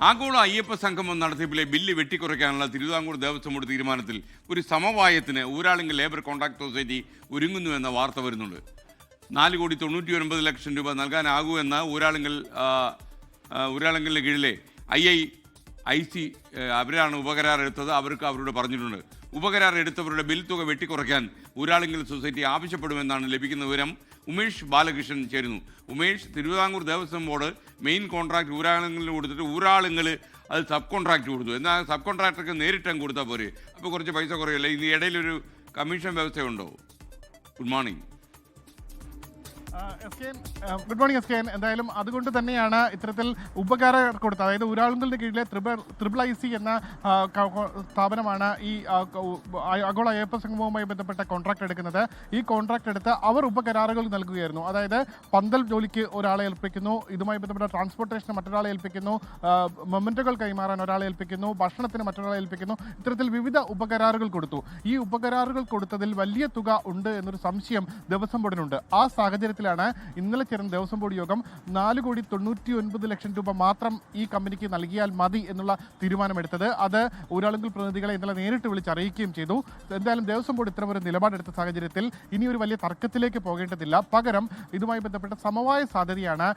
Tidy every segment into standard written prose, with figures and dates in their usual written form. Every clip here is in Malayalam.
ആഗോള അയ്യപ്പ സംഗമം നടത്തിപ്പിലെ ബില്ല് വെട്ടിക്കുറയ്ക്കാനുള്ള തിരുവിതാംകൂർ ദേവസ്വം ബോർഡ് തീരുമാനത്തിൽ ഒരു സമവായത്തിന് ഊരാളുങ്കൽ ലേബർ കോൺട്രാക്ട് സൊസൈറ്റി ഒരുങ്ങുന്നുവെന്ന വാർത്ത വരുന്നുണ്ട്. 4,99,00,000 രൂപ നൽകാനാകൂ എന്ന ഊരാളുങ്കലിന് കീഴിലെ IIC അവരാണ് ഉപകരാർ എടുത്തത്. അവർക്ക് അവരോട് പറഞ്ഞിട്ടുണ്ട്. ഉപകരാർ എടുത്തവരുടെ ബിൽ തുക വെട്ടിക്കുറയ്ക്കാൻ ഊരാളുങ്കൽ സൊസൈറ്റി ആവശ്യപ്പെടുമെന്നാണ് ലഭിക്കുന്ന വിവരം. ഉമേഷ് ബാലകൃഷ്ണൻ ചേരുന്നു. Umesh, Thiruvithamkoor Devaswom board main contract ഊരാളുങ്കലിന് കൊടുത്തിട്ട് ഊരാളുങ്കൽ അത് സബ് കോൺട്രാക്ട് കൊടുത്തു. എന്നാൽ സബ് കോൺട്രാക്ടർക്ക് നേരിട്ടങ്ങ് കൊടുത്താൽ പോരെ? അപ്പോൾ കുറച്ച് പൈസ കുറയല്ലേ? ഇനി ഇടയിലൊരു കമ്മീഷൻ വ്യവസ്ഥയുണ്ടോ? Good morning. ഗുഡ് മോർണിംഗ് എസ്കേൻ. എന്തായാലും അതുകൊണ്ട് തന്നെയാണ് ഇത്തരത്തിൽ ഉപകാരം കൊടുത്തത്. അതായത് ഊരാളുങ്കലിന്റെ കീഴിലെ IIC എന്ന സ്ഥാപനമാണ് ഈ ആഗോള അയ്യപ്പ സംഗമവുമായി ബന്ധപ്പെട്ട കോൺട്രാക്ട് എടുക്കുന്നത്. ഈ കോൺട്രാക്ട് എടുത്ത് അവർ ഉപകരാറുകൾ നൽകുകയായിരുന്നു. അതായത് പന്തൽ ജോലിക്ക് ഒരാളെ ഏൽപ്പിക്കുന്നു, ഇതുമായി ബന്ധപ്പെട്ട ട്രാൻസ്പോർട്ടേഷന് മറ്റൊരാളെ ഏൽപ്പിക്കുന്നു, മൊമെന്റുകൾ കൈമാറാൻ ഒരാളെ ഏൽപ്പിക്കുന്നു, ഭക്ഷണത്തിന് മറ്റൊരാളെ ഏൽപ്പിക്കുന്നു. ഇത്തരത്തിൽ വിവിധ ഉപകരാറുകൾ കൊടുത്തു. ഈ ഉപകരാറുകൾ കൊടുത്തതിൽ വലിയ തുക ഉണ്ട് എന്നൊരു സംശയം ദേവസ്വം ബോർഡിനുണ്ട്. ആ സാഹചര്യത്തിൽ ഇന്നലെ ചേർന്ന ദേവസ്വം ബോർഡ് യോഗം 4,99,00,000 രൂപ മാത്രം ഈ കമ്പനിക്ക് നൽകിയാൽ മതി എന്നുള്ള തീരുമാനമെടുത്തത്. അത് ഊരാളുങ്കൽ പ്രതിനിധികളെ ഇന്നലെ നേരിട്ട് വിളിച്ച് അറിയിക്കുകയും ചെയ്തു. എന്തായാലും ദേവസ്വം ബോർഡ് ഇത്തരമൊരു നിലപാടെടുത്ത സാഹചര്യത്തിൽ ഇനി ഒരു വലിയ തർക്കത്തിലേക്ക് പോകേണ്ടതില്ല. പകരം ഇതുമായി ബന്ധപ്പെട്ട സമവായ സാധ്യതയാണ്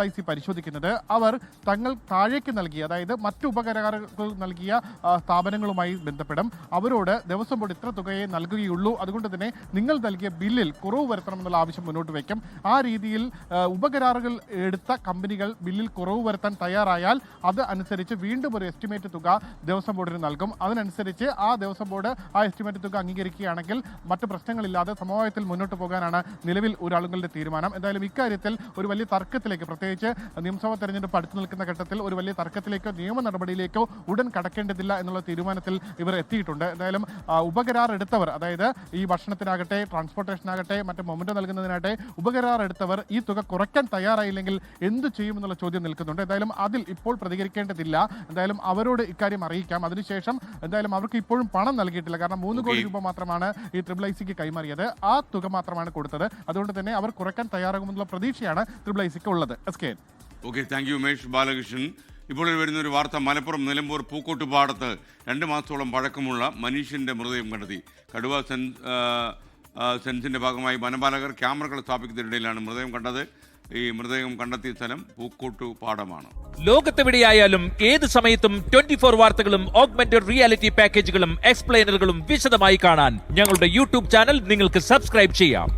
IIC പരിശോധിക്കുന്നത്. അവർ തങ്ങൾ താഴേക്ക് നൽകിയ, അതായത് മറ്റു ഉപകരാറുകൾ നൽകിയ സ്ഥാപനങ്ങളുമായി ബന്ധപ്പെടും. അവരോട് ദേവസ്വം ബോർഡ് ഇത്ര തുകയെ നൽകുകയുള്ളൂ, അതുകൊണ്ട് തന്നെ നിങ്ങൾ നൽകിയ ബില്ലിൽ കുറവ് വരുത്തണമെന്നുള്ള ആവശ്യം മുന്നോട്ട് വയ്ക്കും. ആ രീതിയിൽ ഉപകരാറുകൾ എടുത്ത കമ്പനികൾ ബില്ലിൽ കുറവ് വരുത്താൻ തയ്യാറായാൽ അത് അനുസരിച്ച് വീണ്ടും ഒരു എസ്റ്റിമേറ്റ് തുക ദേവസ്വം ബോർഡിന് നൽകും. അതിനനുസരിച്ച് ആ ദേവസ്വം ബോർഡ് ആ എസ്റ്റിമേറ്റ് തുക അംഗീകരിക്കുകയാണെങ്കിൽ മറ്റ് പ്രശ്നങ്ങളില്ലാതെ സമവായത്തിൽ മുന്നോട്ട് പോകാനാണ് നിലവിൽ ഊരാളുങ്കലിന്റെ തീരുമാനം. എന്തായാലും ഇക്കാര്യത്തിൽ ഒരു വലിയ തർക്കത്തിലേക്ക്, പ്രത്യേകിച്ച് നിയമസഭാ തെരഞ്ഞെടുപ്പ് അടുത്തു നിൽക്കുന്ന ഘട്ടത്തിൽ ഒരു വലിയ തർക്കത്തിലേക്കോ നിയമ നടപടിയിലേക്കോ ഉടൻ കടക്കേണ്ടതില്ല എന്നുള്ള തീരുമാനത്തിൽ ഇവർ എത്തിയിട്ടുണ്ട്. എന്തായാലും ഉപകരാർ എടുത്തവർ, അതായത് ഈ ഭക്ഷണത്തിനാകട്ടെ ട്രാൻസ്പോർട്ടേഷനാകട്ടെ മറ്റ് മൊമെന്റോ നൽകുന്നതിനാകട്ടെ ഉപകരാർ എടുത്തവർ ഈ തുക കുറയ്ക്കാൻ തയ്യാറായില്ലെങ്കിൽ എന്ത് ചെയ്യുമെന്നുള്ള ചോദ്യം നിൽക്കുന്നുണ്ട്. എന്തായാലും അതിൽ ഇപ്പോൾ പ്രതികരിക്കേണ്ടതില്ല. എന്തായാലും അവരോട് ഇക്കാര്യം അറിയിക്കാം. അതിനുശേഷം എന്തായാലും അവർക്ക് ഇപ്പോഴും പണം നൽകിയിട്ടില്ല. കാരണം 3 കോടി രൂപ മാത്രമാണ് ഈ IICക്ക് കൈമാറിയത്. ആ തുക മാത്രമാണ് കൊടുത്തത്. അതുകൊണ്ട് തന്നെ അവർ കുറയ്ക്കാൻ തയ്യാറാകുമെന്നുള്ള പ്രതീക്ഷയാണ് IICക്ക് ഉള്ളത്. Okay, thank you Umesh Balakrishnan. ഇപ്പോൾ വരുന്ന ഒരു വാർത്ത, മലപ്പുറം നിലമ്പൂർ പൂക്കോട്ടുപാടത്ത് 2 മാസത്തോളം പഴക്കമുള്ള മനീഷിന്റെ മൃതദേഹം കണ്ടെത്തി. കടുവ സെൻസിന്റെ ഭാഗമായി വനപാലകർ ക്യാമറകൾ സ്ഥാപിക്കുന്നതിനിടയിലാണ് മൃതദേഹം കണ്ടത്. ഈ മൃതദേഹം കണ്ടെത്തിയ സ്ഥലം പൂക്കോട്ടുപാടമാണ്. ലോകത്തെവിടെയായാലും ഏത് സമയത്തും 24 വാർത്തകളും ഓഗ്മെന്റഡ് റിയാലിറ്റി പാക്കേജുകളും എക്സ്പ്ലെയിനറുകളും വിശദമായി കാണാൻ ഞങ്ങളുടെ യൂട്യൂബ് ചാനൽ നിങ്ങൾക്ക് സബ്സ്ക്രൈബ് ചെയ്യാം.